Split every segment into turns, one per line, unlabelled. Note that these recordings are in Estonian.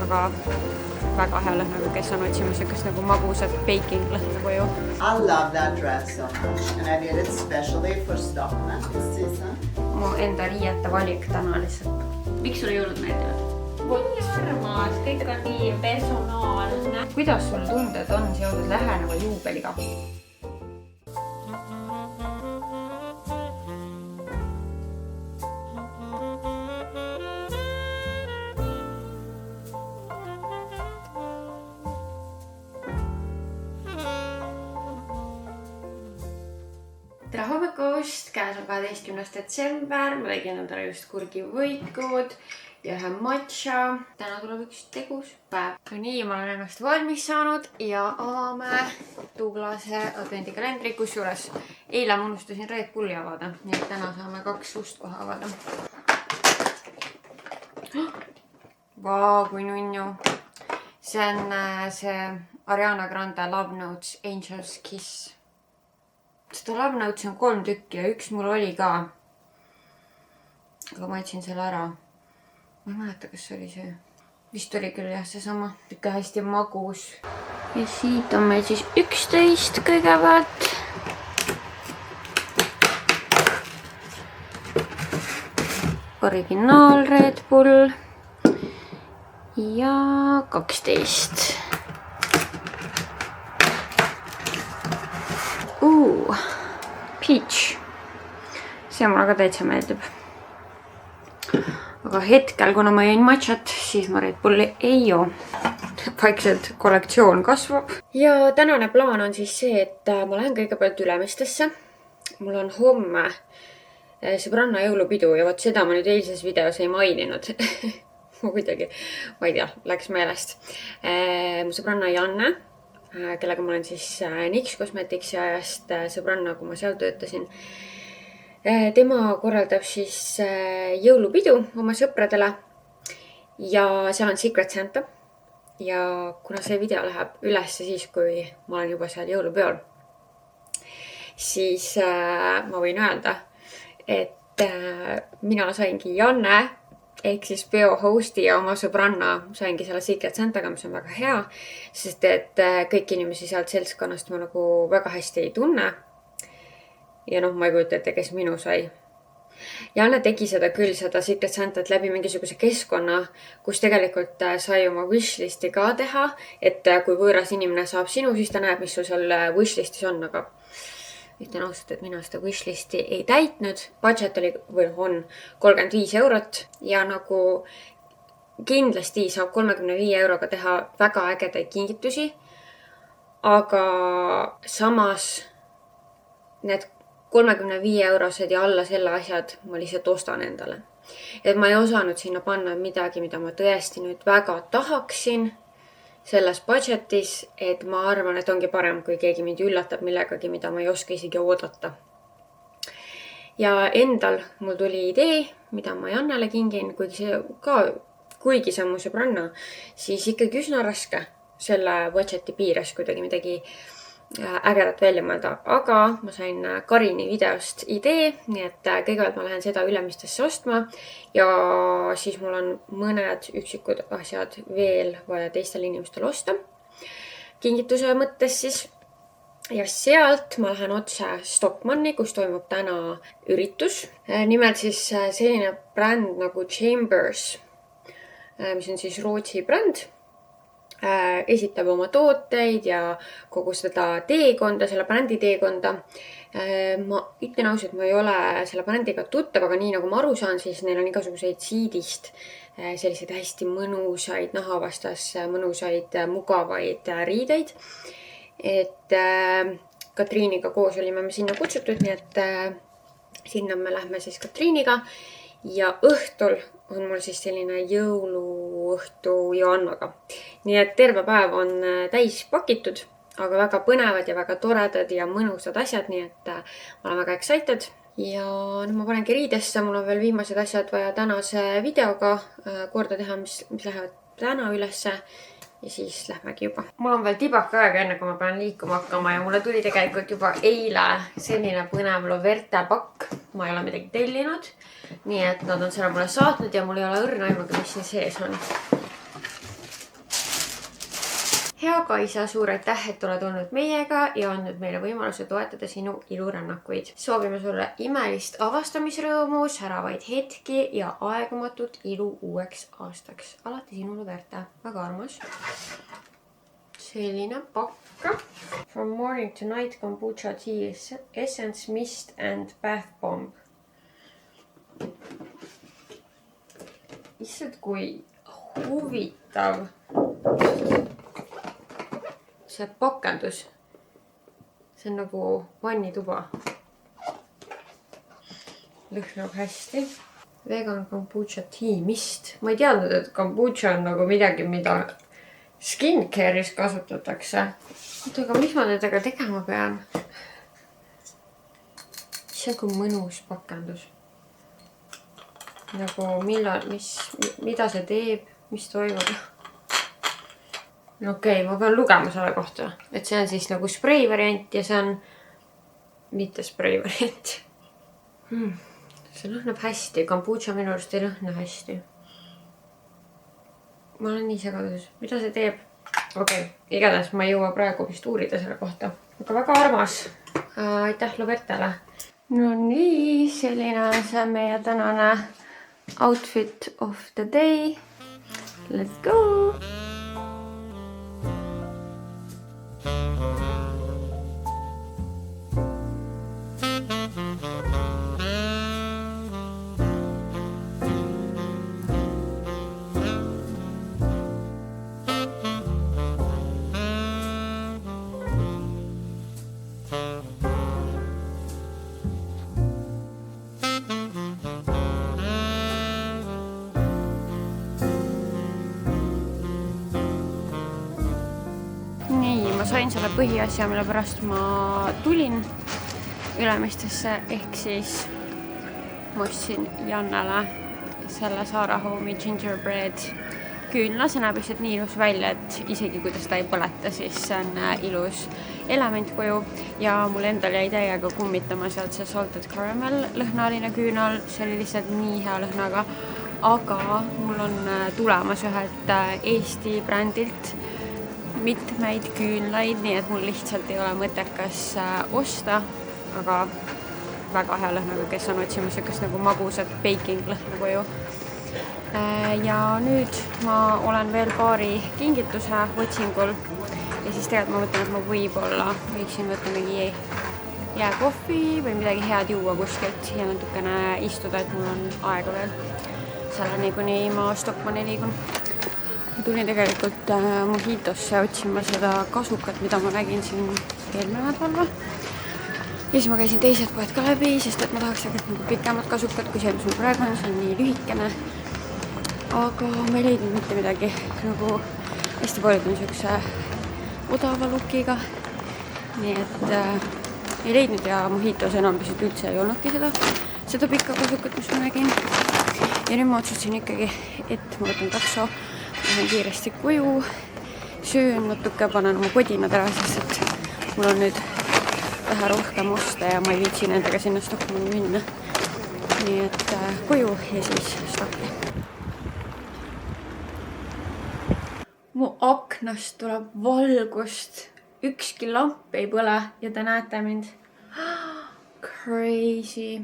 aga väga hea lõhnaga, kes on otsimas sellist nagu magusat baking lõhna koju.
I love that dress so much and I did it specially for Stockman this season.
Mu enda riiete valik täna lihtsalt.
Miks sulle jõulud meeldivad? Nii armas, kõik on nii personaalne.
Kuidas sul tunded on seoses läheneva juubeliga? Tere hommikust, käes on 12. detsember, ma tegin endale just kurgivõikud ja ühe matša. Täna tuleb üks tegus päev. Nii, ma olen ennast valmis saanud ja avame Douglase advendikalendri, kusjuures eile ma unustasin Red Bulli avada, nii et täna saame 2 ust kohe avada. Vau, kui nunnu. See on see Ariana Grande Love Notes Angel's Kiss. Seda Love Notes on 3 tükki ja üks mul oli ka. Aga ma jätsin selle ära. Ma ei mäleta, kas see oli see. Vist oli küll jah see sama. Ikka hästi magus. Ja siit on meil siis 11 kõigepealt. Originaal Red Bull. Ja 12. Peach. See mulle ka täitsa meeldib. Aga hetkel, kuna ma jõin matšat, siis ma Red Bulli ei joo. Vaikselt kollektsioon kasvab. Ja tänane plaan on siis see, et ma lähen kõigepealt Ülemistesse. Mul on homme sõbranna jõulupidu ja võt seda ma nüüd eilses videos ei maininud. Ma kuidagi, ma ei tea, läks meelest. Mu sõbranna Janne, kellega ma olen siis NYX Cosmeticsi ajast sõbranna, kui ma seal töötasin. Tema korraldab siis jõulupidu oma sõpradele ja seal on Secret Santa. Ja kuna see video läheb üles siis, kui ma olen juba seal jõulupeol, siis ma võin öelda, et mina saingi Janne ehk siis peo hosti ja oma sõbranna saingi selle Secret Santaga, mis on väga hea, sest et kõik inimesi sealt seltskonnast ma nagu väga hästi ei tunne. Ja noh, ma ei kujuta ette, kes minu sai. Janne tegi seda küll, seda Secret Santat läbi mingisuguse keskkonna, kus tegelikult sai oma wishlisti ka teha, et kui võõras inimene saab sinu, siis ta näeb, mis sul seal wishlistis on, aga ütlen ausalt, et mina seda wishlisti ei täitnud. Budget oli või on 35 eurot ja nagu kindlasti saab 35 euroga teha väga ägedaid kingitusi, aga samas need 35 eurosed ja alla selle asjad ma lihtsalt ostan endale. Et ma ei osanud sinna panna midagi, mida ma tõesti nüüd väga tahaksin selles budgetis, et ma arvan, et ongi parem, kui keegi mind üllatab millegagi, mida ma ei oska isegi oodata. Ja endal mul tuli idee, mida ma Jannele kingin, kuigi see on mu sõbranna, siis ikkagi üsna raske selle budgeti piires kuidagi midagi ägedat välja mõelda. Aga ma sain Karini videost idee, nii et kõigepealt ma lähen seda Ülemistesse ostma ja siis mul on mõned üksikud asjad veel vaja teistel inimestel osta. Kingituse mõttes siis. Ja sealt ma lähen otse Stockmanni, kus toimub täna üritus. Nimelt siis selline bränd nagu Chambers, mis on siis Rootsi bränd. Esitab oma tooteid ja kogu seda teekonda, selle brändi teekonda. Ma ütlen ausalt, ma ei ole selle brändiga tuttav, aga nii nagu ma aru saan, siis neil on igasuguseid siidist selliseid hästi mõnusaid nahavastas, mõnusaid, mugavaid riideid. Et Katriiniga koos olime me sinna kutsutud, nii et sinna me lähme siis Katriiniga. Ja õhtul on mul siis selline jõuluõhtu Joannaga. Nii et terve päev on täis pakitud, aga väga põnevad ja väga toredad ja mõnusad asjad, nii et ma olen väga excited. Ja nüüd ma panengi riidesse, mul on veel viimased asjad vaja tänase videoga korda teha, mis lähevad täna ülesse. Ja siis lähmegi juba. Mul on veel tibaka aega enne, kui ma pean liikuma hakkama ja mulle tuli tegelikult juba eile selline põnev Loverte pakk. Ma ei ole midagi tellinud, nii et nad on selle mulle saatnud ja mul ei ole õrna aimugi, mis siin sees on. hea Kaisa, suur aitäh, et oled olnud meiega ja andnud meile võimaluse toetada sinu ilurännakuid. Soovime sulle imelist avastamisrõõmu, säravaid hetki ja aegumatut ilu uueks aastaks. Alati sinule Verte. Väga armas. Selline pakka. From morning to night kombucha tea essence mist and bath bomb. Issand, kui huvitav see pakendus. See on nagu vannituba. Lõhnab hästi. Vegan kombucha tea mist. Ma ei teadnud, et kombucha on nagu midagi, mida skincare'is kasutatakse. Oota, aga mis ma nendega tegema pean? See on kui mõnus pakendus. Nagu millal, mida see teeb, mis toimub. Okei, ma pean lugema selle kohta, et see on siis nagu sprei variant ja see on mitte sprei variant. See lõhnab hästi, kombucha minu arust ei lõhna hästi. Ma olen nii segadus, mida see teeb? Okei, igatahes ma ei jõua praegu vist uurida selle kohta. Aga väga armas. Aitäh Lubertale. No nii, selline on see meie tänane outfit of the day. Let's go! Ma sain selle põhiasja, mille pärast ma tulin Ülemistesse, ehk siis ma ostsin Jannele selle Zara Home'i gingerbread küünla. See näeb lihtsalt nii ilus välja, et isegi kui ta seda ei põleta, siis see on ilus elementkuju ja mul endal jäi täiega kummitama sealt see salted caramel lõhnaline küünal. See oli lihtsalt nii hea lõhnaga, aga mul on tulemas ühelt Eesti brändilt mitmeid küünlaid, nii et mul lihtsalt ei ole mõttekas osta, aga väga hea lõhnaga, kes on otsimas sellist nagu magusat baking lõhnakuju. Ja nüüd ma olen veel paari kingituse otsingul ja siis tegelikult ma mõtlen, et ma võib-olla võiksin võtta mingi jääkohvi või midagi head juua kuskilt ja natukene istuda, et mul on aega veel selleni, kuni ma Stockmanni liigun. Tulin tegelikult Mojitosse otsima seda kasukat, mida ma nägin siin eelmine nädal. Ja siis ma käisin teised poed ka läbi, sest et ma tahaks tegelikult nagu pikemat kasukat, kui see, mis mul praegu on, see on nii lühikene. Aga ma ei leidnud mitte midagi, nagu hästi paljud on sellise odava lookiga. Nii et ei leidnud ja Mojitos enam pisut üldse ei olnudki seda pikka kasukat, mis ma nägin. Ja nüüd ma otsustasin ikkagi, et ma võtan takso. Lähen kiiresti koju, söön natuke, panen oma kodinad ära, sest et mul on nüüd vähe rohkem osta ja ma ei viitsi nendega sinna Stockmanni minna. Nii et koju ja siis Stocki. Mu aknast tuleb valgust, ükski lamp ei põle ja te näete mind. Crazy.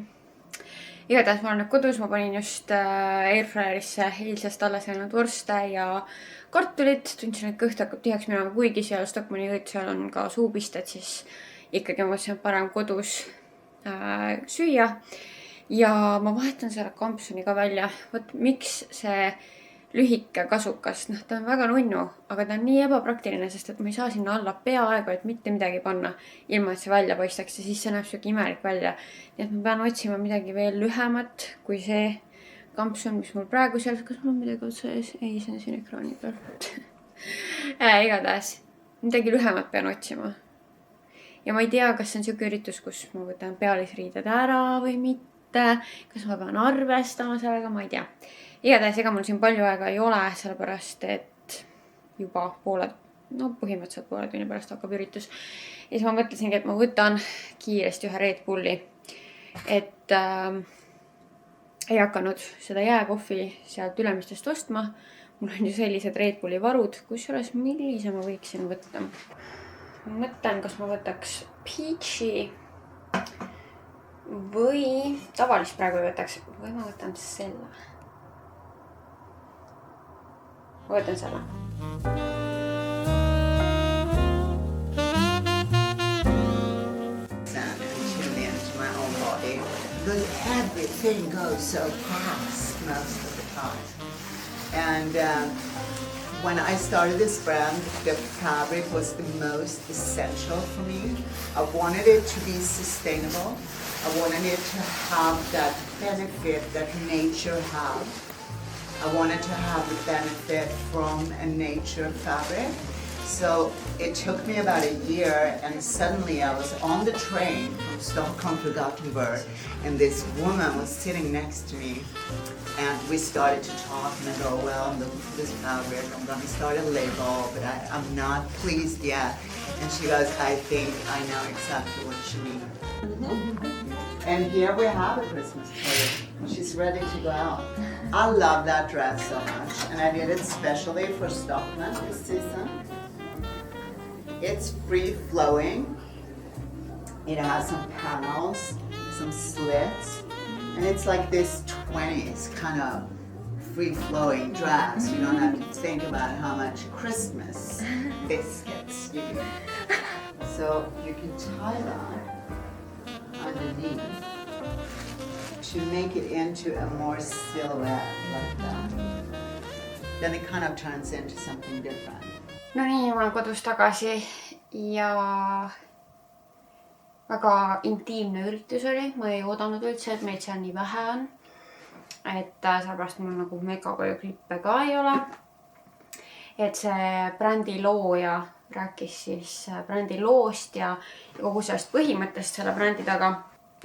Igatahes ma olen nüüd kodus, ma panin just airfryerisse eilsest alles jäänud vorste ja kartulit. Tundsin, et kõht hakkab tihaks minema, kuigi seal Stockmanni seal on ka suupisted, siis ikkagi mõtlesin, et parem kodus süüa. Ja ma vahetan selle kampsuni ka välja. Võt, miks see lühike kasukas, ta on väga nunnu, aga ta on nii ebapraktiline, sest et ma ei saa sinna alla peaaegu, et mitte midagi panna, ilma et see välja paistaks ja siis see näeb siuke imelik välja. Nii et ma pean otsima midagi veel lühemat kui see kampsun, mis mul praegu seal, kas mul on midagi otsa ees? Ei, see on siin ekraani peal. Igatahes, midagi lühemat pean otsima. Ja ma ei tea, kas see on siuke üritus, kus ma võtan pealisriided ära või mitte, kas ma pean arvestama sellega, ma ei tea. Igatahes, ega mul siin palju aega ei ole, sellepärast, et juba põhimõtteliselt poole tunni pärast hakkab üritus. Ja siis ma mõtlesingi, et ma võtan kiiresti ühe Red Bulli, et ei hakanud seda jääkohvi sealt Ülemistest ostma. mul on ju sellised Red Bulli varud, kusjuures millise ma võiksin võtta. Ma mõtlen, kas ma võtaks Peachy või tavalist praegu ei võtaks. Või ma võtan selle. Ma võtan selle.
But everything goes so fast most of the time. And when I started this brand, the fabric was the most essential for me. I wanted it to be sustainable. I wanted it to have that benefit that nature has. I wanted to have the benefit from a nature fabric. So it took me about a year, and suddenly I was on the train from Stockholm to Gothenburg, and this woman was sitting next to me, and we started to talk, and I go, well, I'm looking for this fabric, I'm going to start a label, but I'm not pleased yet. And she goes, I think I know exactly what you need. And here we have a Christmas tree. She's ready to go out. I love that dress so much, and I did it specially for Stockman this season. It's free-flowing. It has some panels, some slits, and it's like this 20s kind of free-flowing dress. You don't have to think about how much Christmas biscuits you get. So you can tie that underneath to make it into a more silhouette like that. Then it kind of turns into something different.
No nii, ma olen kodus tagasi ja väga intiimne üritus oli. Ma ei oodanud üldse, et meid seal nii vähe on. Et sellepärast mul nagu mega palju klippe ka ei ole. Et see brändi looja rääkis siis brändi loost ja kogu sellest põhimõttest selle brändi taga.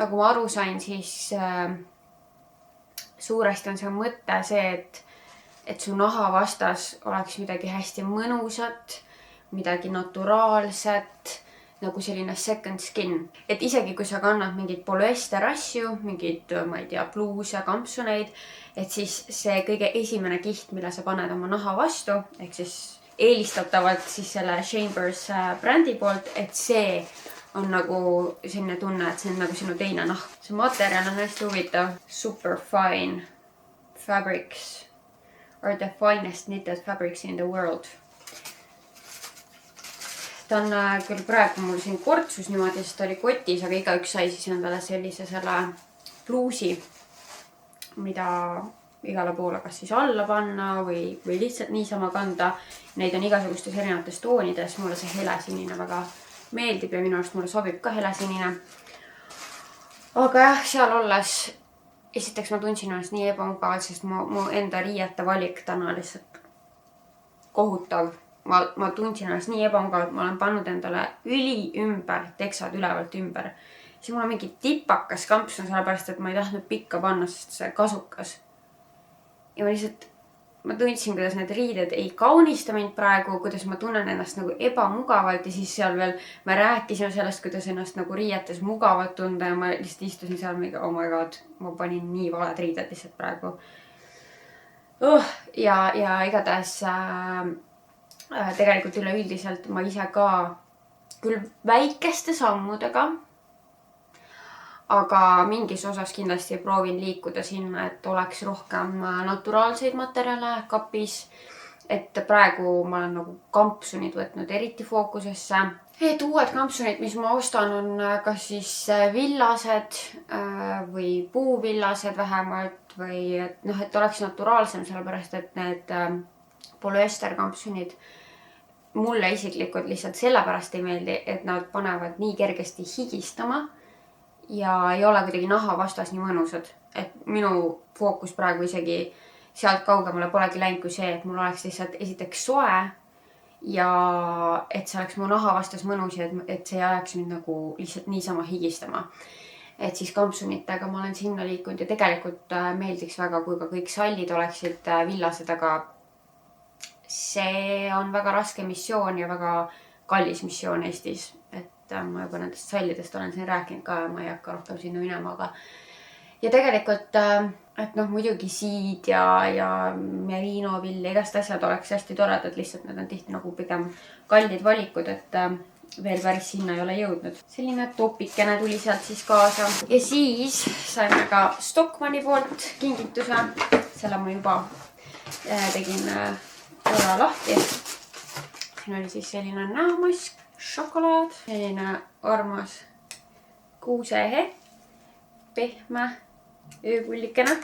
Nagu ma aru sain, siis suuresti on see mõte see, et su naha vastas oleks midagi hästi mõnusat, midagi naturaalset, nagu selline second skin. Et isegi kui sa kannad mingid polüester asju, mingid, ma ei tea, bluuse, kampsuneid, et siis see kõige esimene kiht, mille sa paned oma naha vastu, ehk siis eelistatavalt siis selle Chambers brändi poolt, et see on nagu selline tunne, et see on nagu sinu teine nahk. See materjal on hästi huvitav. Superfine fabrics are the finest knitted fabrics in the world. Ta on küll praegu mul siin kortsus niimoodi, sest ta oli kotis, aga igaüks sai siis endale sellise selle bluusi, mida igale poole kas siis alla panna või lihtsalt niisama kanda. Neid on igasugustes erinevates toonides. Mulle see helesinine väga meeldib ja minu arust mulle sobib ka helesinine. Aga jah, seal olles esiteks ma tundsin ennast nii ebamugavalt, sest mu enda riiete valik täna lihtsalt kohutav. Ma tundsin ennast nii ebamugavalt, ma olen pannud endale üli ümber, teksad ülevalt ümber. Siis mul on mingi tipakas kampsun, sellepärast, et ma ei tahtnud pikka panna, sest see kasukas. Ja ma tundsin, kuidas need riided ei kaunista mind praegu, kuidas ma tunnen ennast nagu ebamugavalt ja siis seal veel ma rääkisin sellest, kuidas ennast nagu riietes mugavalt tunda ja ma lihtsalt istusin seal mingi, oh my god, ma panin nii valed riided lihtsalt praegu. Ja igatahes tegelikult üleüldiselt ma ise ka küll väikeste sammudega, aga mingis osas kindlasti proovin liikuda sinna, et oleks rohkem naturaalseid materjale kapis. Et praegu ma olen nagu kampsunid võtnud eriti fookusesse. Et uued kampsunid, mis ma ostan, on kas siis villased või puuvillased vähemalt või et oleks naturaalsem, sellepärast et need polüester kampsunid mulle isiklikult lihtsalt sellepärast ei meeldi, et nad panevad nii kergesti higistama ja ei ole kuidagi naha vastas nii mõnusad. Et minu fookus praegu isegi sealt kaugemale polegi läinud kui see, et mul oleks lihtsalt esiteks soe ja et see oleks mu naha vastas mõnus ja et see ajaks mind nagu lihtsalt niisama higistama. Et siis kampsunitega ma olen sinna liikunud ja tegelikult meeldiks väga, kui ka kõik sallid oleksid villased, aga see on väga raske missioon ja väga kallis missioon Eestis. Ma juba nendest sallidest olen siin rääkinud ka ja ma ei hakka rohkem sinna minema, aga ja tegelikult, et noh, muidugi siid ja merinovill ja igast asjad oleks hästi toredad, lihtsalt need on tihti nagu pigem kallid valikud, et veel päris sinna ei ole jõudnud. selline topikene tuli sealt siis kaasa. Ja siis saime ka Stockmanni poolt kingituse. Selle ma juba tegin korra lahti. Siin oli siis selline näomask, šokolaad, selline armas kuusehe, pehme ööpullikene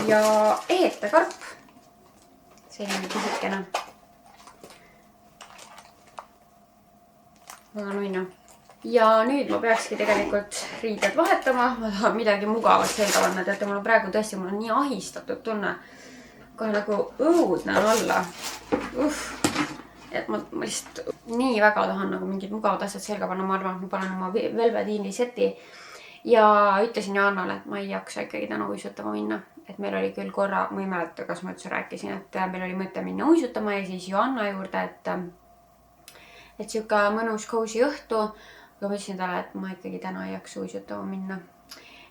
ja eetekarp, selline pisikene. Väga nunnu. Ja nüüd ma peakski tegelikult riided vahetama. Ma tahan midagi mugavat selga panna. Teate, mul on praegu tõesti, mul on nii ahistatud tunne. Kohe nagu õudne on olla. Et ma lihtsalt nii väga tahan nagu mingid mugavad asjad selga panna. Ma arvan, et ma panen oma Velvetiini seti. Ja ütlesin Joannale, et ma ei jaksa ikkagi täna uisutama minna. Et meil oli küll korra, ma ei mäleta, kas ma üldse rääkisin, et meil oli mõte minna uisutama ja siis Joanna juurde, et siuke mõnus cozy õhtu. Aga ma ütlesin talle, et ma ikkagi täna ei jaksa uisutama minna.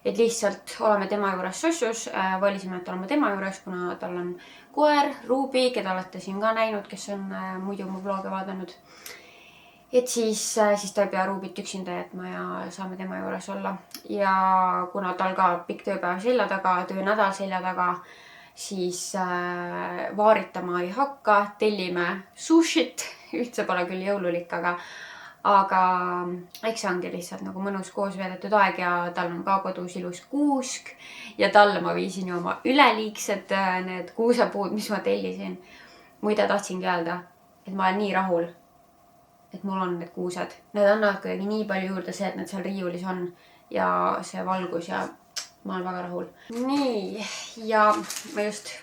Et lihtsalt oleme tema juures sossus. Valisime, et oleme tema juures, kuna tal on koer, Ruby, keda olete siin ka näinud, kes on muidu mu vloge vaadanud. Et siis ta ei pea Rubyt üksinda jätma ja saame tema juures olla. Ja kuna tal ka pikk tööpäev selja taga, töönädal selja taga, siis vaaritama ei hakka. Tellime sushit. Üldse pole küll jõululik, aga eks see ongi lihtsalt nagu mõnus koos veedetud aeg ja tal on ka kodus ilus kuusk ja talle ma viisin ju oma üleliigsed need kuusepuud, mis ma tellisin. Muide tahtsingi öelda, et ma olen nii rahul, et mul on need kuused. Need annavad kuidagi nii palju juurde see, et need seal riiulis on ja see valgus ja ma olen väga rahul. Nii, ja ma just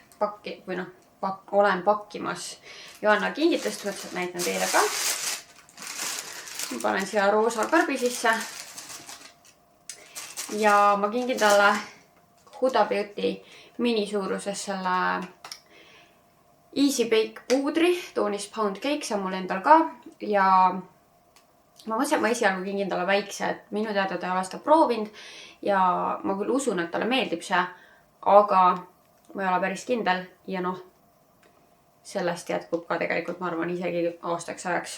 olen pakkimas Joanna kingitust, mõtlesin, et näitan teile ka. Ma panen siia roosa karbi sisse. Ja ma kingin talle Huda Beauty minisuuruses selle Easy Bake puudri, toonis Pound Cake, see on mul endal ka. Ja ma mõtlesin, et ma esialgu kingin talle väikse, et minu teada ta ei ole seda proovinud. Ja ma küll usun, et talle meeldib see, aga ma ei ole päris kindel. Ja noh, sellest jätkub ka tegelikult, ma arvan, isegi aastaks ajaks.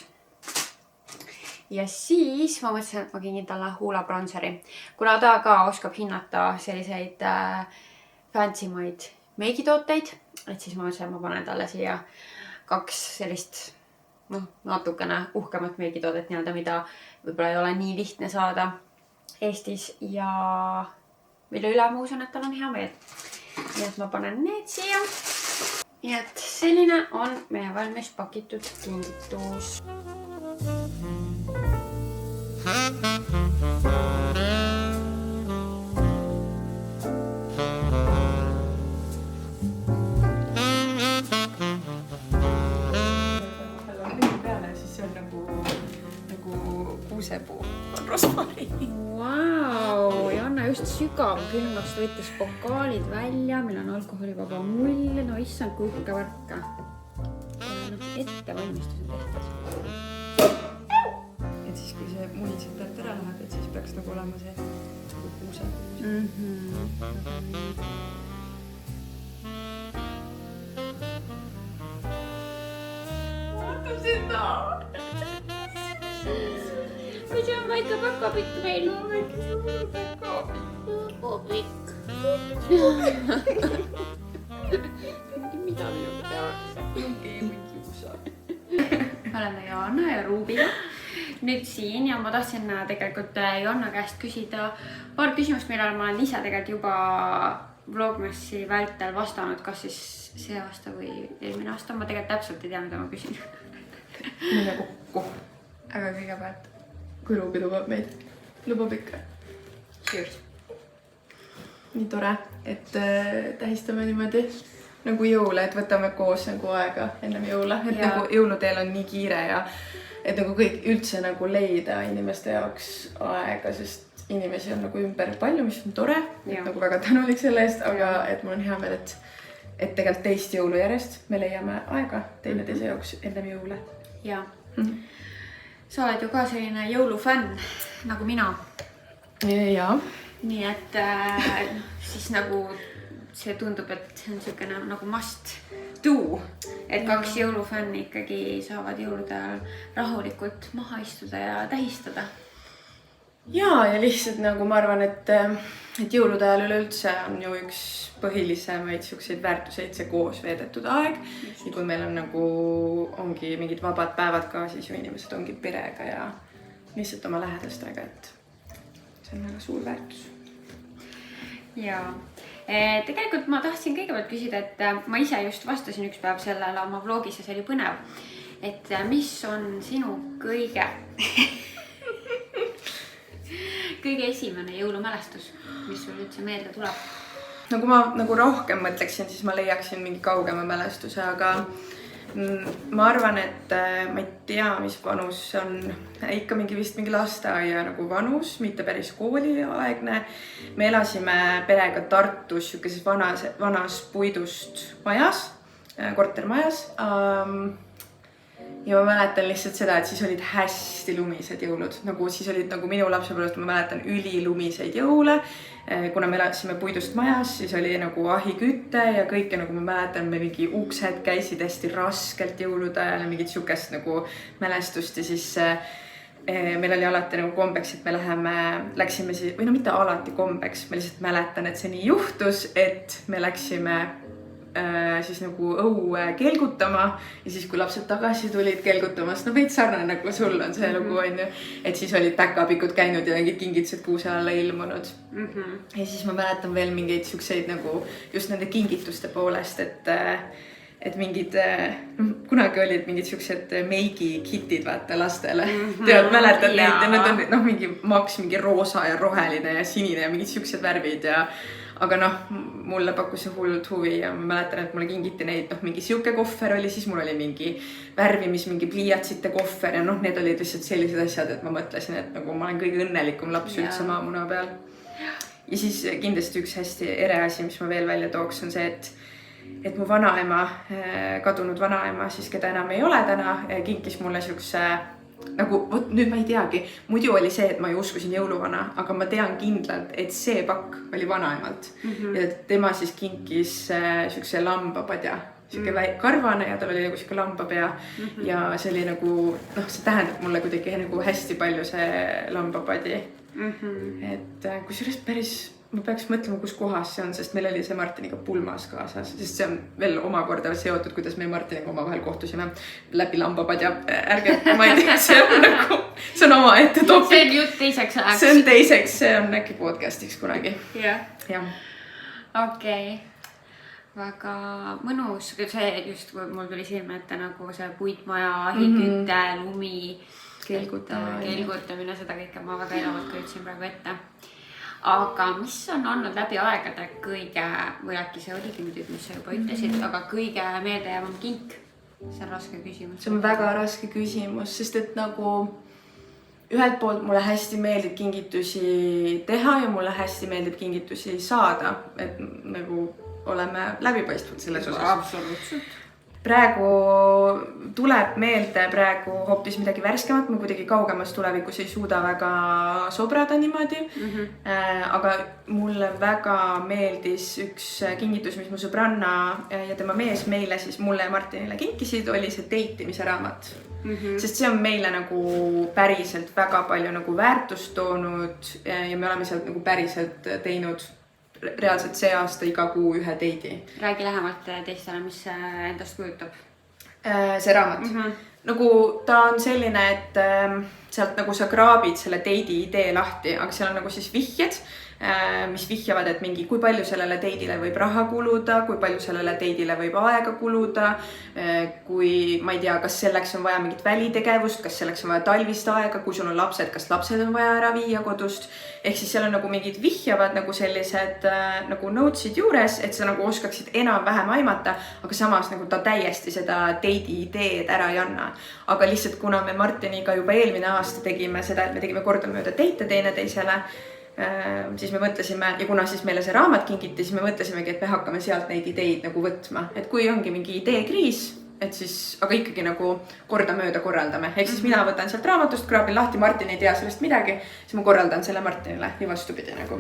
Ja siis ma mõtlesin, et ma kingin talle Hoola bronzeri. Kuna ta ka oskab hinnata selliseid fancymaid meigitooteid, et siis ma mõtlesin, et ma panen talle siia 2 sellist natukene uhkemat meigitoodet, mida võib-olla ei ole nii lihtne saada Eestis ja mille üle ma usun, et tal on hea meel. Nii et ma panen need siia. Nii et selline on meie valmis pakitud kingitus.
kuusepuu on rosmari.
Vau, Joanna just sügavkülmast võttis pokaalid välja, meil on alkoholivaba mull, no issand, kui uhke värka. Ettevalmistus on tehtud.
Et siis, kui see mull sealt pealt ära läheb, et siis peaks nagu olema see kuusepuu. Vaata seda!
Kui see on väike päkapikk meil. Päkapikk. Mida minuga tehakse?
Mingi usa.
Me oleme Joanna ja Ruubiga nüüd siin ja ma tahtsin tegelikult Joanna käest küsida paar küsimust, millele ma olen ise tegelikult juba Vlogmassi vältel vastanud, kas siis see aasta või eelmine aasta. Ma tegelikult täpselt ei tea, mida ma küsin.
Mine kokku. Aga kõigepealt, kui Ruubi lubab meid, lubab ikka.
Cheers.
Nii tore, et tähistame niimoodi nagu jõule, et võtame koos nagu aega ennem jõule. Et nagu jõuluteel on nii kiire ja et nagu kõik üldse nagu leida inimeste jaoks aega, sest inimesi on nagu ümber palju, mis on tore. Et nagu väga tänulik selle eest, aga et mul on hea meel, et tegelikult teist jõulu järjest me leiame aega teineteise jaoks ennem jõule.
Ja. Sa oled ju ka selline jõulufänn nagu mina.
Ja,
nii et siis nagu see tundub, et see on niisugune nagu must do, et 2 jõulufänni ikkagi saavad jõulude ajal rahulikult maha istuda ja tähistada.
Ja lihtsalt nagu ma arvan, et jõulude ajal üleüldse on ju üks põhilisemaid siukseid väärtuseid see koos veedetud aeg. Ja kui meil on nagu ongi mingid vabad päevad ka, siis ju inimesed ongi perega ja lihtsalt oma lähedastega, et see on väga suur väärtus.
Ja tegelikult ma tahtsin kõigepealt küsida, et ma ise just vastasin üks päev sellele oma vlogis ja see oli põnev, et mis on sinu kõige esimene jõulumälestus, mis sul üldse meelde tuleb?
No kui ma nagu rohkem mõtleksin, siis ma leiaksin mingi kaugema mälestuse, aga ma arvan, et ma ei tea, mis vanus on ikka vist mingi lasteaia nagu vanus, mitte päris kooliaegne. Me elasime perega Tartus siukeses vanas puidust majas, kortermajas. Ja ma mäletan lihtsalt seda, et siis olid hästi lumised jõulud. Nagu siis olid nagu minu lapsepõlvest, ma mäletan ülilumiseid jõule. Kuna me elasime puidust majas, siis oli nagu ahikütte ja kõike, nagu ma mäletan, me mingi uksed käisid hästi raskelt jõulude ajal ja mingit siukest nagu mälestust ja siis meil oli alati nagu kombeks, et me läksime siis, või no mitte alati kombeks, ma lihtsalt mäletan, et see nii juhtus, et me läksime siis nagu õue kelgutama ja siis kui lapsed tagasi tulid kelgutamas, no veits sarnane nagu sul on see lugu on ju, et siis olid päkapikud käinud ja mingid kingitused kuuse alla ilmunud. Ja siis ma mäletan veel mingeid siukseid nagu just nende kingituste poolest, et mingid, kunagi olid mingid siuksed meigikitid vaata lastele. Tead, mäletad neid ja nad on mingi maks, mingi roosa ja roheline ja sinine ja mingid siuksed värvid ja aga mulle pakkus see hullult huvi ja ma mäletan, et mulle kingiti neid, mingi siuke kohver oli, siis mul oli mingi värvimis, mingi pliiatsite kohver ja need olid lihtsalt sellised asjad, et ma mõtlesin, et nagu ma olen kõige õnnelikum laps üldse maamuna peal. Ja siis kindlasti üks hästi ere asi, mis ma veel välja tooks, on see, et mu vanaema, kadunud vanaema, siis keda enam ei ole täna, kinkis mulle siukse nagu, vot nüüd ma ei teagi, muidu oli see, et ma ei uskusin jõuluvana, aga ma tean kindlalt, et see pakk oli vanaemalt. Ja tema siis kinkis siukse lambapadja, siuke karvane ja tal oli nagu siuke lambapea ja see oli nagu, see tähendab mulle kuidagi nagu hästi palju see lambapadi. Et kusjuures päris, ma peaks mõtlema, kus kohas see on, sest meil oli see Martiniga pulmas kaasas, sest see on veel omakorda seotud, kuidas me Martiniga omavahel kohtusime läbi lambapadja. Ärge, ma ei tea, see on nagu, see on oma ette topik.
See on jutt teiseks ajaks.
See on teiseks, see on äkki podcastiks kunagi.
Jah. Okei. Väga mõnus. See just, kui mul tuli silme ette nagu see puitmaja, ahikütte, lumi, kelgutamine, seda kõike ma väga elavalt kujutsin praegu ette. Aga mis on olnud läbi aegade kõige, või äkki see oligi muidugi, mis sa juba ütlesid, aga kõige meeldejäävam kink? See on raske küsimus.
See on väga raske küsimus, sest et nagu ühelt poolt mulle hästi meeldib kingitusi teha ja mulle hästi meeldib kingitusi saada, et nagu oleme läbipaistvad selles osas.
Absoluutselt.
Praegu tuleb meelde hoopis midagi värskemat, ma kuidagi kaugemas tulevikus ei suuda väga sobrada niimoodi, aga mulle väga meeldis üks kingitus, mis mu sõbranna ja tema mees meile siis mulle ja Martinile kinkisid, oli see deitimise raamat. Sest see on meile nagu päriselt väga palju nagu väärtust toonud ja me oleme sealt nagu päriselt teinud reaalselt see aasta iga kuu ühe deidi.
Räägi lähemalt teistele, mis endast kujutab.
See raamat. Nagu ta on selline, et sealt nagu sa kraabid selle deidi idee lahti, aga seal on nagu siis vihjed, mis vihjavad, et mingi kui palju sellele deidile võib raha kuluda, kui palju sellele deidile võib aega kuluda, kui ma ei tea, kas selleks on vaja mingit välitegevust, kas selleks on vaja talvist aega, kui sul on lapsed, kas lapsed on vaja ära viia kodust. Ehk siis seal on nagu mingid vihjavad nagu sellised nagu notes'id juures, et sa nagu oskaksid enam-vähem aimata, aga samas nagu ta täiesti seda deidi ideed ära ei anna. Aga lihtsalt kuna me Martiniga juba eelmine aasta tegime seda, et me tegime kordamööda deite teineteisele, siis me mõtlesime ja kuna siis meile see raamat kingiti, siis me mõtlesimegi, et me hakkame sealt neid ideid nagu võtma. Et kui ongi mingi ideekriis, et siis, aga ikkagi nagu kordamööda korraldame. Ehk siis mina võtan sealt raamatust, kraabin lahti, Martin ei tea sellest midagi, siis ma korraldan selle Martinile ja vastupidi nagu.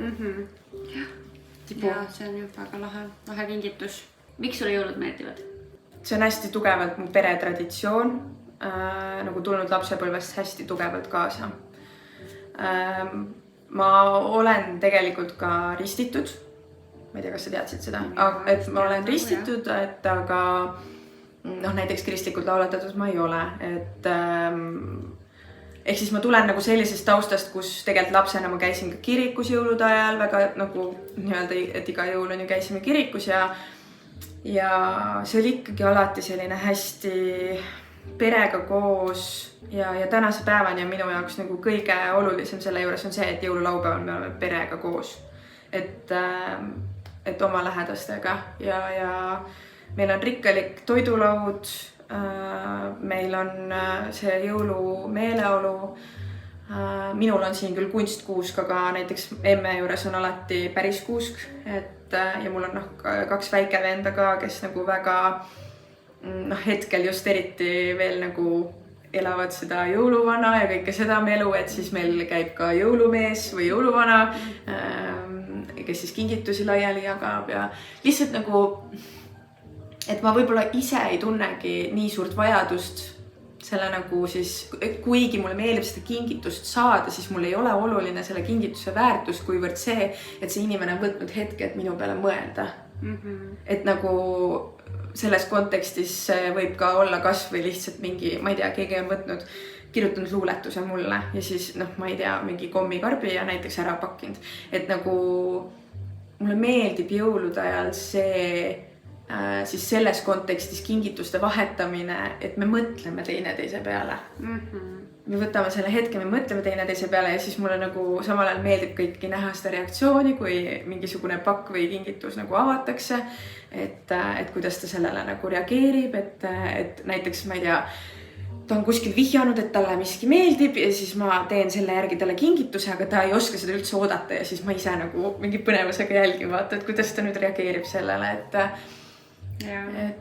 Ja see on ju väga lahe kingitus. Miks sulle jõulud meeldivad?
See on hästi tugevalt mu peretraditsioon, nagu tulnud lapsepõlvest hästi tugevalt kaasa. Ma olen tegelikult ka ristitud. Ma ei tea, kas sa teadsid seda, et ma olen ristitud, et aga näiteks kristlikult laulatatud ma ei ole, et ehk siis ma tulen nagu sellisest taustast, kus tegelikult lapsena ma käisin ka kirikus jõulude ajal väga nagu nii-öelda, et iga jõul on ju käisime kirikus ja see oli ikkagi alati selline hästi perega koos ja tänase päevani on minu jaoks nagu kõige olulisem selle juures on see, et jõululaupäeval me oleme perega koos, et oma lähedastega ja meil on rikkalik toidulaud, meil on see jõulumeeleolu. Minul on siin küll kunstkuusk, aga näiteks emme juures on alati päris kuusk, ja mul on 2 väikevenda ka, kes nagu väga hetkel just eriti veel nagu elavad seda jõuluvana ja kõike seda melu, et siis meil käib ka jõulumees või jõuluvana, kes siis kingitusi laiali jagab ja lihtsalt nagu et ma võib-olla ise ei tunnegi nii suurt vajadust selle nagu siis, kuigi mulle meeldib seda kingitust saada, siis mul ei ole oluline selle kingituse väärtus, kuivõrd see, et see inimene on võtnud hetke, et minu peale mõelda. Et nagu selles kontekstis võib ka olla kas või lihtsalt mingi, ma ei tea, keegi on kirjutanud luuletuse mulle ja siis ma ei tea, mingi kommikarbi ja näiteks ära pakkinud. Et nagu mulle meeldib jõulude ajal see siis selles kontekstis kingituste vahetamine, et me mõtleme teineteise peale. Me võtame selle hetke, me mõtleme teineteise peale ja siis mulle nagu samal ajal meeldib kõiki näha seda reaktsiooni, kui mingisugune pakk või kingitus nagu avatakse, et kuidas ta sellele nagu reageerib, et näiteks ma ei tea, ta on kuskil vihjanud, et talle miski meeldib ja siis ma teen selle järgi talle kingituse, aga ta ei oska seda üldse oodata ja siis ma ise nagu mingi põnevusega jälgin vaata, et kuidas ta nüüd reageerib sellele, et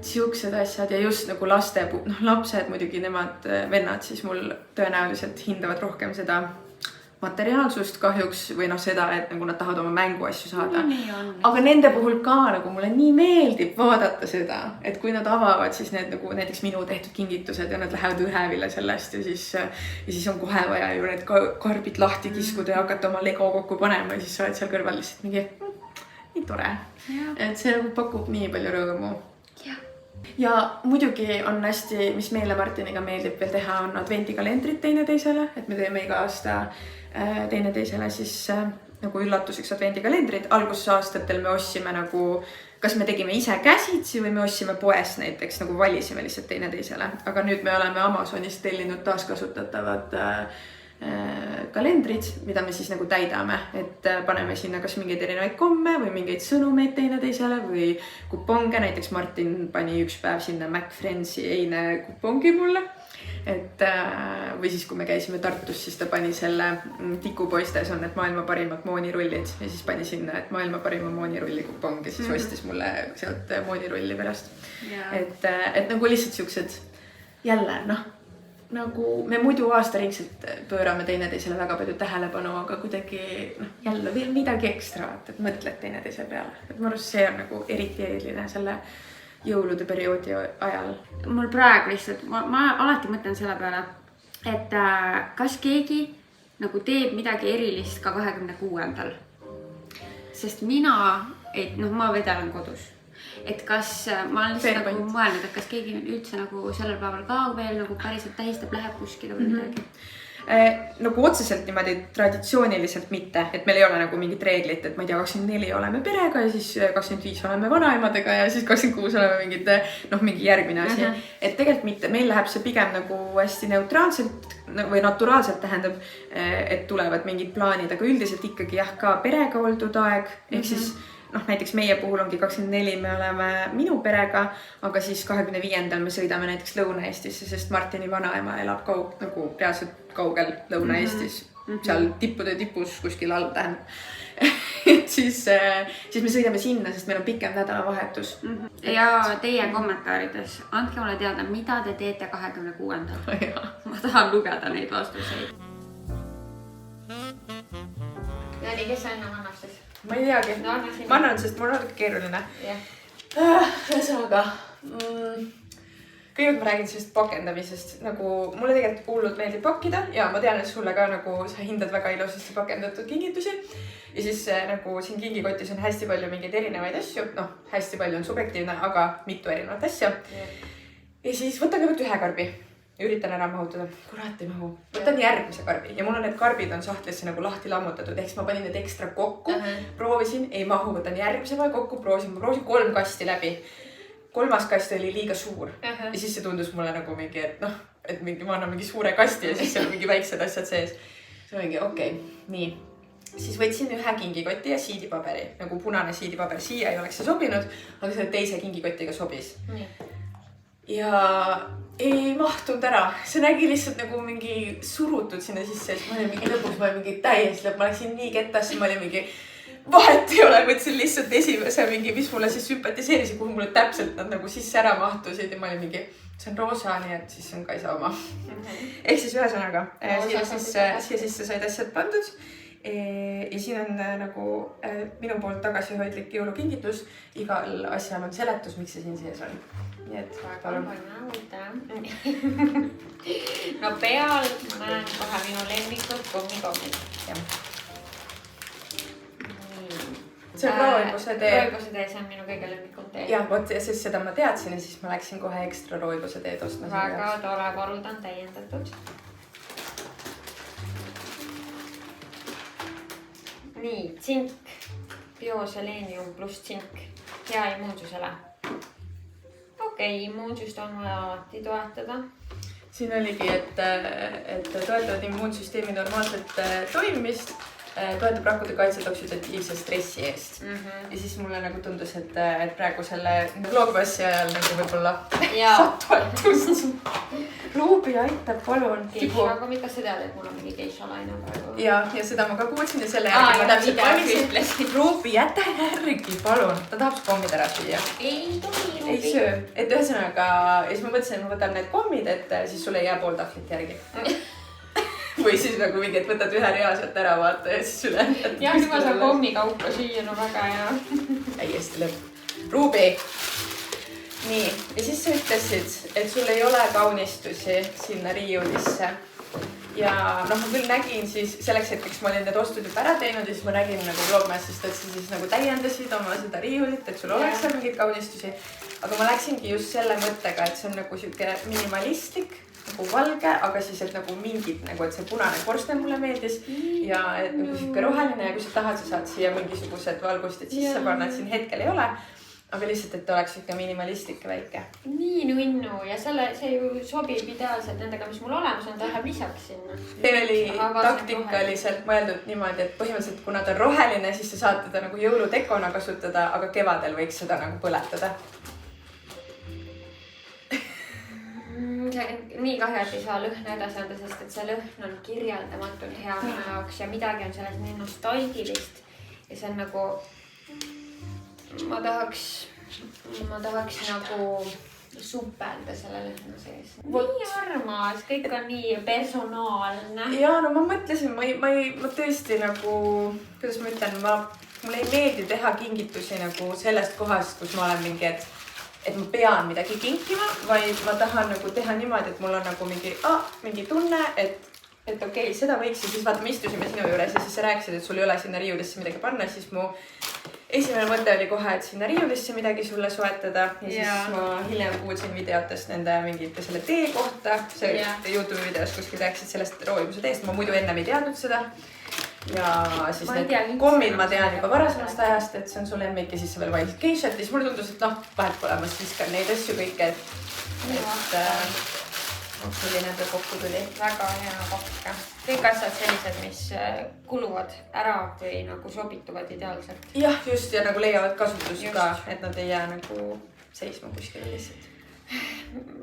siuksed asjad ja just nagu lapsed muidugi nemad vennad siis mul tõenäoliselt hindavad rohkem seda materiaalsust kahjuks või seda, et nagu nad tahavad oma mänguasju saada. Aga nende puhul ka nagu mulle nii meeldib vaadata seda, et kui nad avavad siis need nagu näiteks minu tehtud kingitused ja nad lähevad ühevile sellest ja siis on kohe vaja ju need karbid lahti kiskuda ja hakata oma Lego kokku panema ja siis sa oled seal kõrval lihtsalt mingi nii tore. Et see nagu pakub nii palju rõõmu. Ja muidugi on hästi, mis meile Martiniga meeldib veel teha, on adventikalendrid teineteisele, et me teeme iga aasta teineteisele siis nagu üllatuseks adventikalendrid. Algusaastatel me ostsime nagu, kas me tegime ise käsitsi või me ostsime poest näiteks, nagu valisime lihtsalt teineteisele. Aga nüüd me oleme Amazonist tellinud taaskasutatavad kalendrid, mida me siis nagu täidame, et paneme sinna kas mingeid erinevaid komme või mingeid sõnumeid teineteisele või kuponge. Näiteks Martin pani üks päev sinna McFriendsi eine kupongi mulle, või siis kui me käisime Tartus, siis ta pani selle tikupoistes on, et maailma parimad moonirullid ja siis pani sinna, et maailma parima moonirulli kupong ja siis ostis mulle sealt moonirulli pärast. Et nagu lihtsalt siuksed jälle nagu me muidu aastaringselt pöörame teineteisele väga palju tähelepanu, aga kuidagi jälle veel midagi ekstra, et mõtled teineteise peale. Et ma arvan, see on nagu eriti eriline selle jõulude perioodi ajal.
Mul praegu lihtsalt, ma alati mõtlen selle peale, et kas keegi nagu teeb midagi erilist ka 26. Sest ma vedelen kodus. Et kas ma olen lihtsalt nagu mõelnud, et kas keegi üldse nagu sellel päeval ka veel nagu päriselt tähistab, läheb kuskile või midagi?
Nagu otseselt niimoodi traditsiooniliselt mitte, et meil ei ole nagu mingit reeglit, et ma ei tea, 24 oleme perega ja siis 25 oleme vanaemadega ja siis 26 oleme mingi järgmine asi. Et tegelikult mitte, meil läheb see pigem nagu hästi neutraalselt või naturaalselt tähendab, et tulevad mingid plaanid, aga üldiselt ikkagi ka perega oldud aeg, ehk siis näiteks meie puhul ongi 24 me oleme minu perega, aga siis 25. me sõidame näiteks Lõuna-Eestisse, sest Martini vanaema elab nagu reaalselt kaugel Lõuna-Eestis, seal tippude tipus kuskil all tähendab. Et siis me sõidame sinna, sest meil on pikem nädalavahetus.
Ja teie kommentaarides andke mulle teada, mida te teete 26. Ma tahan lugeda neid vastuseid. Ja nii, kes sa enne annab siis?
Ma ei teagi.
No, anna sinna.
Ma annan, sest mul on natuke keeruline. Ühesõnaga, kõigepealt ma räägin sellest pakendamisest. Nagu mulle tegelikult hullult meeldib pakkida ja ma tean, et sulle ka nagu sa hindad väga ilusasti pakendatud kingitusi. Ja siis nagu siin kingikotis on hästi palju mingeid erinevaid asju. Noh, hästi palju on subjektiivne, aga mitu erinevat asja. Ja siis võtan kõigepealt ühe karbi. Üritan ära mahutada. Kurat ei mahu. Võtan järgmise karbi ja mul on need karbid on sahtlisse nagu lahti lammutatud. Ehk ma panin need ekstra kokku. Proovisin, ei mahu, võtan järgmise vaja kokku. Proovisin 3 kasti läbi. 3. kast oli liiga suur. Ja siis see tundus mulle nagu mingi, et noh, et mingi, ma annan mingi suure kasti ja siis seal on mingi väiksed asjad sees. See on mingi, okei, nii. Siis võtsin ühe kingikoti ja siidipaberi. Nagu punane siidipaber. Siia ei oleks see sobinud, aga selle teise kingikotiga sobis. Ja ei mahtunud ära. See nägi lihtsalt nagu mingi surutud sinna sisse. Siis ma olin mingi lõpuks, ma olin mingi täiesti lõpp. Ma läksin nii kettasse, ma olin mingi vahet ei ole. Võtsin lihtsalt esimese mingi, mis mulle siis sümpatiseerisi, kuhu mulle täpselt nad nagu sisse ära mahtusid. Ja ma olin mingi, see on roosa, nii et siis on Kaisa oma. Ehk siis ühesõnaga, siia sisse said asjad pandud. Ja siin on nagu minu poolt tagasihoidlik jõulukingitus. Igal asjal on seletus, miks see siin sees on. Nii et palun.
No peal ma näen kohe minu lemmikud kommikommid.
See on rooibuse tee.
Rooibuse tee, see on minu kõige lemmikum tee.
Jah, võt, ja siis seda ma teadsin ja siis ma läksin kohe ekstra rooibuse teed ostma.
Väga tore, varud on täiendatud. Nii, tsink. Bioselenium pluss tsink. Hea immuunsusele. Okei, immuunsust on vaja alati toetada.
Siin oligi, et toetavad immuunsüsteemi normaalselt toimimist, toetab rakkude kaitset oksidatiivse stressi eest. Ja siis mulle nagu tundus, et praegu selle vlogpassi ajal nagu võib-olla saab toetust. Ruubi aitab, palun.
Aga kas sa tead, et mul on mingi geisha-laine praegu?
Ja seda ma ka kuulsin ja selle järgi ma täpselt valisin. Ruubi, jäta järgi, palun. Ta tahab kommid ära süüa.
Ei tohi, Ruubi.
Ei söö. Et ühesõnaga, ja siis ma mõtlesin, et ma võtan need kommid, et siis sulle ei jää pool tahvlit järgi. Või siis nagu mingi, et võtad ühe rea sealt ära vaata ja siis üle.
Ja nüüd ma saan kommikaupa süüa, no väga hea.
Täiesti lõpp. Ruubi. Nii, ja siis sa ütlesid, et sul ei ole kaunistusi sinna riiulisse. Ja noh, ma küll nägin siis selleks hetkeks ma olin need ostud juba ära teinud ja siis ma nägin nagu vlogmassist, et sa siis nagu täiendasid oma seda riiulit, et sul oleks seal mingeid kaunistusi. Aga ma läksingi just selle mõttega, et see on nagu siuke minimalistlik, nagu valge, aga siis, et nagu mingid, nagu et see punane korsten mulle meeldis ja et nagu siuke roheline ja kui sa tahad, sa saad siia mingisugused valgustid sisse panna, et siin hetkel ei ole. Aga lihtsalt, et oleks siuke minimalistik väike.
Nii nunnu ja see ju sobib ideaalselt nendega, mis mul olemas on, ta läheb lisaks sinna.
Teil oli taktikaliselt mõeldud niimoodi, et põhimõtteliselt kuna ta on roheline, siis sa saad teda nagu jõulutekona kasutada, aga kevadel võiks seda nagu põletada.
See on nii kahju, et ei saa lõhna edasi anda, sest et see lõhn on kirjeldamatult hea minu jaoks ja midagi on selles nii nostalgilist ja see on nagu ma tahaks nagu supelda selle lõhna sees. Nii armas, kõik on nii personaalne.
Ja no ma mõtlesin, ma tõesti nagu, kuidas ma ütlen, mulle ei meeldi teha kingitusi nagu sellest kohast, kus ma olen mingi, et ma pean midagi kinkima, vaid ma tahan nagu teha niimoodi, et mul on nagu mingi tunne, et okei, seda võiks ja siis vaata, me istusime sinu juures ja siis sa rääkisid, et sul ei ole sinna riiulisse midagi panna, siis mu esimene mõte oli kohe, et sinna riiulisse midagi sulle soetada ja siis ma hiljem kuulsin videotest nende mingite selle tee kohta, see YouTube videos kuskil rääkisid sellest rooibuse teest, ma muidu ennem ei teadnud seda ja siis need kommid ma tean juba varasemast ajast, et see on su lemmik ja siis sa veel valisid geishat ja siis mulle tundus, et noh, vahet pole, ma viskan neid asju kõike, et milline ta kokku tuli.
Väga hea kokk. Kõik asjad sellised, mis kuluvad ära või nagu sobituvad ideaalselt.
Jah, just ja nagu leiavad kasutust ka, et nad ei jää nagu seisma kuskile lihtsalt.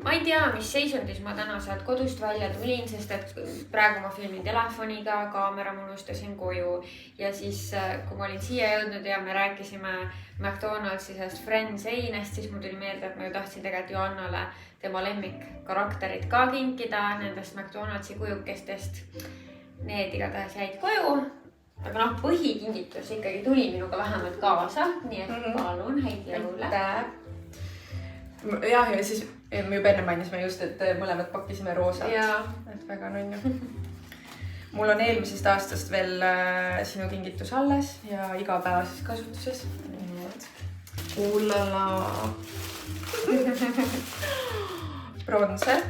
ma ei tea, mis seisundis ma täna sealt kodust välja tulin, sest et praegu ma filmin telefoniga, kaamera ma unustasin koju ja siis, kui ma olin siia jõudnud ja me rääkisime McDonaldsi sellest Friends einest, siis mul tuli meelde, et ma ju tahtsin tegelikult Johannale tema lemmikkarakterit ka kinkida nendest McDonaldsi kujukestest. Need igatahes jäid koju, aga noh, põhikingitus ikkagi tuli minuga vähemalt kaasa, nii et palun häid jõule.
Jah, ja siis me juba enne mainisime just, et mõlemad pakkisime roosat. Et väga nunnu. Mul on eelmisest aastast veel sinu kingitus alles ja igapäevases kasutuses. Ullala. Bronzer.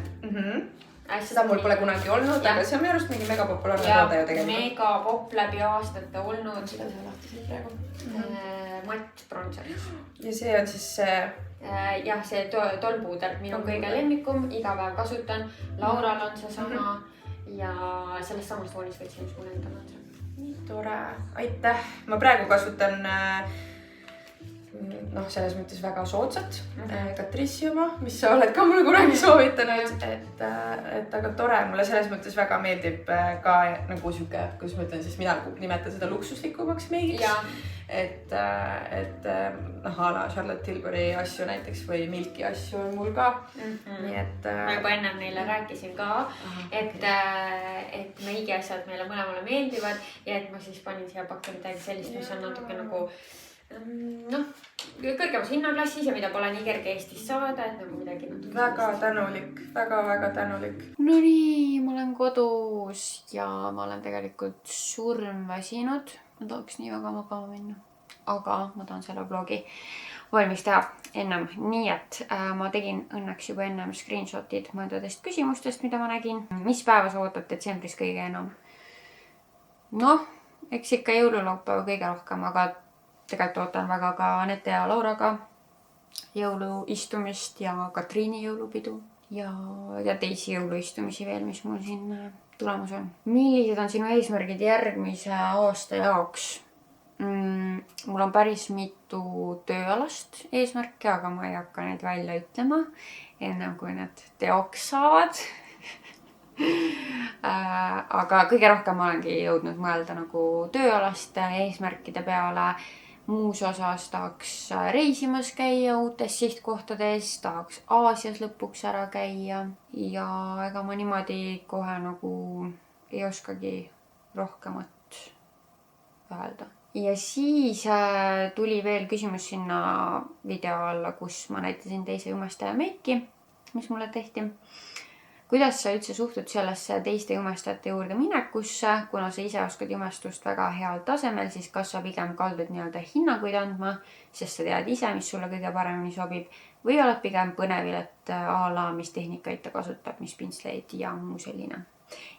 Seda mul pole kunagi olnud, aga see on minu arust mingi megapopulaarne toode ju tegelikult.
Megapopp läbi aastate olnud. Seda sa lahtisid praegu. Matt bronzer.
Ja see on siis see...
Jah, see tolpuuder, minu kõige lemmikum, iga päev kasutan. Laural on see sama ja sellest samast voonist võtsin, mis mul enda on.
Nii tore, aitäh. Ma praegu kasutan selles mõttes väga soodsat Catrice'i oma, mis sa oled ka mulle kunagi soovitanud, et aga tore, mulle selles mõttes väga meeldib ka nagu siuke, kuidas ma ütlen siis, mina nimetan seda luksuslikumaks meigiks. Et a la Charlotte Tilbury asju näiteks või Milki asju on mul ka. Nii et...
Ma juba ennem neile rääkisin ka, et meigi asjad meile mõlemale meeldivad ja et ma siis panin siia pakki midagi sellist, mis on natuke nagu kõrgemas hinnaklassis ja mida pole nii kerge Eestis saada, et nagu midagi natuke...
Väga tänulik, väga tänulik.
No nii, ma olen kodus ja ma olen tegelikult surmväsinud. Ma tahaks nii väga magama minna, aga ma tahan selle vlogi valmis teha ennem. Nii et ma tegin õnneks juba ennem screenshotid mõndadest küsimustest, mida ma nägin. Mis päeva sa ootad detsembris kõige enam? Noh, eks ikka jõululaupäeva kõige rohkem, aga tegelikult ootan väga ka Anette ja Lauraga jõuluistumist ja Katriini jõulupidu ja teisi jõuluistumisi veel, mis mul siin tulemus on. Millised on sinu eesmärgid järgmise aasta jaoks? Mul on päris mitu tööalast eesmärki, aga ma ei hakka neid välja ütlema ennem kui need teoks saavad. Aga kõige rohkem ma olengi jõudnud mõelda nagu tööalaste eesmärkide peale. Muus osas tahaks reisimas käia uutes sihtkohtades, tahaks Aasias lõpuks ära käia ja ega ma niimoodi kohe nagu ei oskagi rohkemat öelda. Ja siis tuli veel küsimus sinna video alla, kus ma näitasin teise jumestaja meiki, mis mulle tehti. Kuidas sa üldse suhtud sellesse teiste jumestajate juurde minekusse, kuna sa ise oskad jumestust väga heal tasemel, siis kas sa pigem kaldud nii-öelda hinnanguid andma, sest sa tead ise, mis sulle kõige paremini sobib, või oled pigem põnevil, et a la mis tehnikaid ta kasutab, mis pintsleid ja muu selline.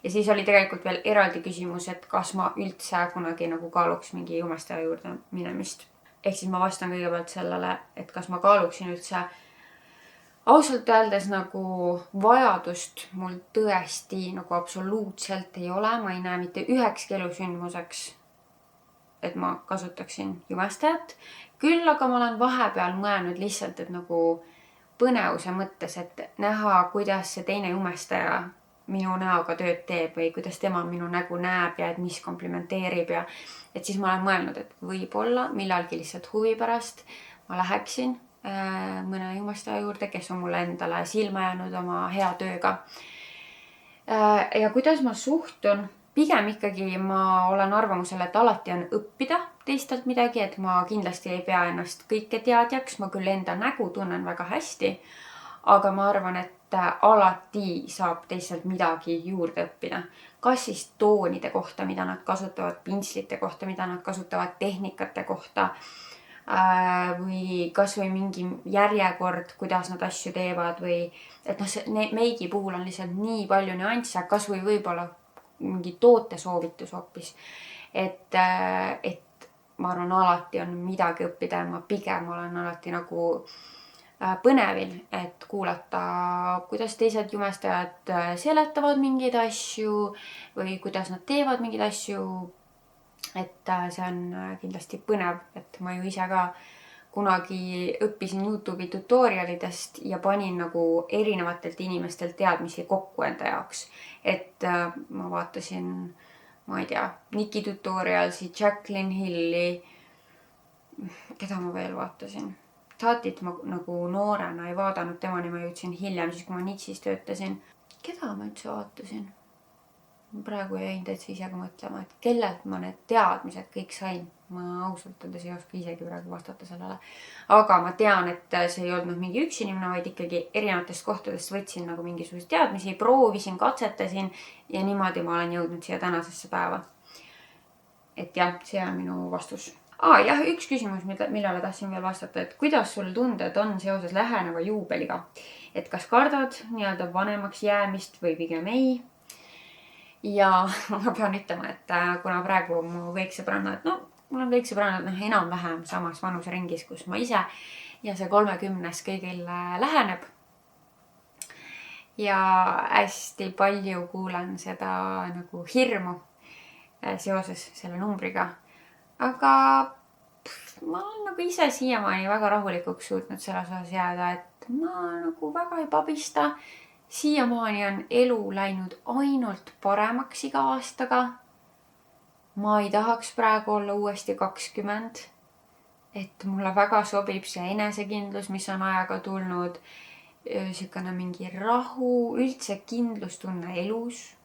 Ja siis oli tegelikult veel eraldi küsimus, et kas ma üldse kunagi nagu kaaluks mingi jumestaja juurde minemist. Ehk siis ma vastan kõigepealt sellele, et kas ma kaaluksin üldse. Ausalt öeldes nagu vajadust mul tõesti nagu absoluutselt ei ole. Ma ei näe mitte ühekski elusündmuseks, et ma kasutaksin jumestajat. Küll aga ma olen vahepeal mõelnud lihtsalt, et nagu põnevuse mõttes, et näha, kuidas see teine jumestaja minu näoga tööd teeb või kuidas tema minu nägu näeb ja et mis komplimenteerib ja et siis ma olen mõelnud, et võib-olla millalgi lihtsalt huvi pärast ma läheksin mõne jumestaja juurde, kes on mulle endale silma jäänud oma hea tööga. Ja kuidas ma suhtun? Pigem ikkagi ma olen arvamusel, et alati on õppida teistelt midagi, et ma kindlasti ei pea ennast kõike teadjaks. Ma küll enda nägu tunnen väga hästi, aga ma arvan, et alati saab teistelt midagi juurde õppida. Kas siis toonide kohta, mida nad kasutavad, pintslite kohta, mida nad kasutavad, tehnikate kohta, või kas või mingi järjekord, kuidas nad asju teevad või et meigi puhul on lihtsalt nii palju nüansse, kas või võib-olla mingi tootesoovitus hoopis, et ma arvan, alati on midagi õppida ja ma pigem olen alati nagu põnevil, et kuulata, kuidas teised jumestajad seletavad mingeid asju või kuidas nad teevad mingeid asju. Et see on kindlasti põnev, et ma ju ise ka kunagi õppisin YouTube'i tutorialidest ja panin nagu erinevatelt inimestelt teadmisi kokku enda jaoks. Et ma vaatasin, ma ei tea, Niki tutorialsi, Jacqueline Hilli, keda ma veel vaatasin. Tatit ma nagu noorena ei vaadanud, temani ma jõudsin hiljem, siis kui ma Nitsis töötasin. Keda ma üldse vaatasin? Praegu jäin täitsa ise ka mõtlema, et kellelt ma need teadmised kõik sain. Ma ausalt öeldes ei oska isegi praegu vastata sellele. Aga ma tean, et see ei olnud mingi üks inimene, vaid ikkagi erinevatest kohtadest võtsin nagu mingisugust teadmisi, proovisin, katsetasin ja niimoodi ma olen jõudnud siia tänasesse päeva. Et jah, see on minu vastus. Jah, üks küsimus, millele tahtsin veel vastata, et kuidas sul tunded on seoses läheneva juubeliga? Et kas kardad nii-öelda vanemaks jäämist või pigem ei? Ja ma pean ütlema, et kuna praegu mu kõik sõbrannad, mul on kõik sõbrannad enam-vähem samas vanuseringis, kus ma ise ja see 30 kõigil läheneb. Ja hästi palju kuulen seda nagu hirmu seoses selle numbriga. Aga ma olen nagu ise siiamaani väga rahulikuks suutnud selles osas jääda, et ma nagu väga ei pabista. Siiamaani on elu läinud ainult paremaks iga aastaga. Ma ei tahaks praegu olla uuesti 20. Et mulle väga sobib see enesekindlus, mis on ajaga tulnud. Siukene mingi rahu, üldse kindlustunne elus.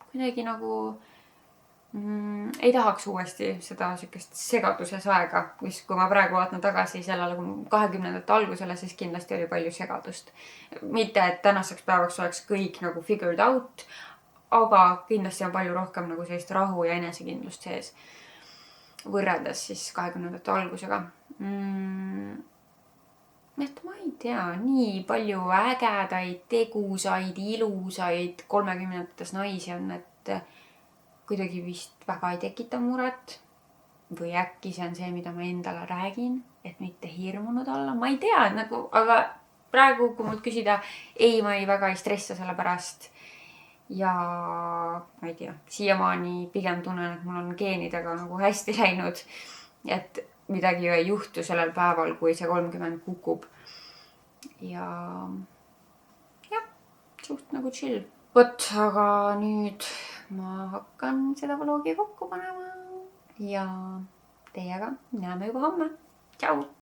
Kuidagi nagu ei tahaks uuesti seda siukest segaduses aega, kui ma praegu vaatan tagasi sellele 20. algusele, siis kindlasti oli palju segadust. Mitte, et tänaseks päevaks oleks kõik nagu figured out, aga kindlasti on palju rohkem nagu sellist rahu ja enesekindlust sees võrreldes siis 20. algusega. Et ma ei tea, nii palju ägedaid, tegusaid, ilusaid 30. naisi on, et kuidagi vist väga ei tekita muret või äkki see on see, mida ma endale räägin, et mitte hirmunud olla. Ma ei tea, nagu, aga praegu, kui mult küsida, ma väga ei stressa selle pärast. Ja ma ei tea, siiamaani pigem tunnen, et mul on geenidega nagu hästi läinud, et midagi ei juhtu sellel päeval, kui see 30 kukub. Ja jah, suht nagu chill. Võt, aga nüüd ma hakkan seda vlogi kokku panema ja teiega näeme juba homme. Tšau!